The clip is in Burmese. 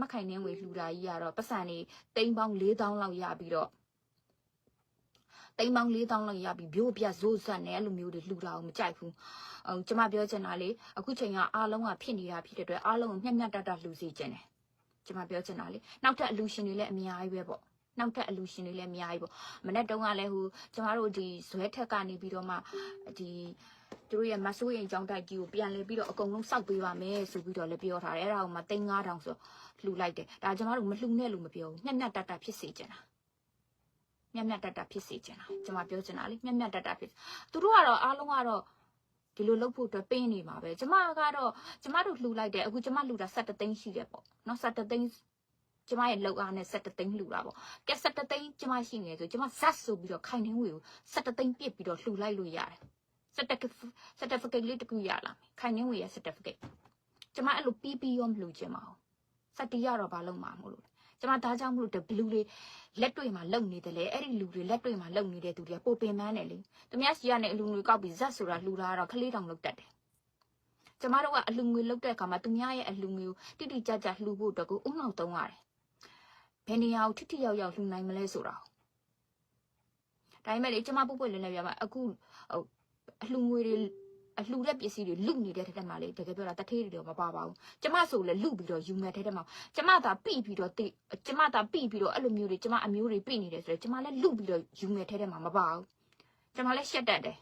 မခိုင်နှင်းဝေလှူတာကြီးကတော့ပတ်စံနေတိမ်ပေါင်း4000လောက်ရပြီးတော့တိမ်ပေါင်း4000လောက်ရပြီးဘိုးပြဇိုးဆက်နဲ့အဲ့လိုမျိုးတွေလှူတာကိုမကြိုက်ဘူးကျမပြောချင်တာလေအခုချိန်ကအားလုံးကဖြစ်နေတာဖြစ်တဲ့အတွက်အားလုံးကိုမျက်မျက်တတလှူစီခြင်းတယ်ကျမပြောချင်တာလေနောက်ထပ်အလူရှင်တွေလည်းအများကြီးပဲပေါ့နောက်ထပ်အလူရှင်တွေလည်းအများကြီးပေါ့မနေ့တုန်းကလည်းဟိုကျမတို့ဒီဇွဲထက်ကနေပြီးတော့မှဒီသူတို့ရဲ့မဆိုးရင်ကြောင်းတိုက်ကြီးကိုပြန်လဲပြီးတော့အကုန်လုံးစောက်ပေးပါမယ်ဆိုပြီးတော့လည်းပြောထားတယ်အဲ့ဒါကိုမှ3,500ဆိုလှူလိုက်တယ်ဒါကျမတို့မလှူနဲ့လို့မပြောဘူးမျက်မျက်တတဖြစ်စေချင်တာမျက်မျက်တတဖြစ်စေချင်တာကျမပြောချင်တာလေမျက်မျက်တတဖြစ်သူတို့ကတော့အားလုံးကတော့ဒီလိုလုပ်ဖို့အတွက်ပေးနေမှာပဲကျမကတော့ကျမတို့လှူလိုက်တယ်အခုကျမလှူတာ17သိန်းရှိတယ်ပေါ့နော်17သိန်းကျမရဲ့လောက်အားနဲ့17သိန်းလှူတာပေါ့ကဲ17သိန်းကျမရှိနေဆိုကျမဇက်ဆိုပြီးတော့ခိုင်နှင်းဝေကို17သိန်းပြစ်ပြီးတော့လှူလိုက်လို့ရတယ်certificate လေးတခုရလာမယ်ခိုင်နှင်းဝေရဲ့ certificate ကျမအဲ့လိုပြီးရောမလှူချင်ပါဘူးစက်တီရတော့ဘာလုပ်မှာမို့လို့ကျမဒါကြောင့်မလို့ဘလူးလေးလက်တွေ့မှာလုံနေတယ်လေအဲ့ဒီလူတွေလက်တွေ့မှာလုံနေတဲ့သူတွေကပိုပင်ပန်းတယ်လေသူများစီကနေအလူငွေကောက်ပြီးဇက်ဆိုတာလှူတာတော့ခလေးတောင်လုတ်တတ်တယ်ကျမတို့ကအလူငွေလုတ်တဲ့အခါမှာသူများရဲ့အလူငွေကိုတိတိကျကျလှူဖို့အတွက်ကိုဥနောက်သုံးရတယ်ဘယ်နေရာကိုထိရောက်လှူနိုင်မလဲဆိုတာဒါပေမဲ့လေကျမပုတ်ပွက်လင်းနေပြမှာအခုအလူငွေတွေအလှူတဲ့ပစ္စည်းတွေလုနေတဲ့ထက်မှာလေတကယ်ပြောတာတထေးတွေတော့မပါပါဘူးကျမဆိုလဲလုပြီးတော့ယူမဲ့တဲ့မှာကျမသာပြိပြီးတော့ကျမသာပြိပြီးတော့အဲ့လိုမျိုးတွေကျမအမျိုးတွေပြိနေတယ်ဆိုတော့ကျမလည်းလုပြီးတော့ယူမဲ့တဲ့မှာမပါဘူးကျမလည်းရှက်တတ်တယ်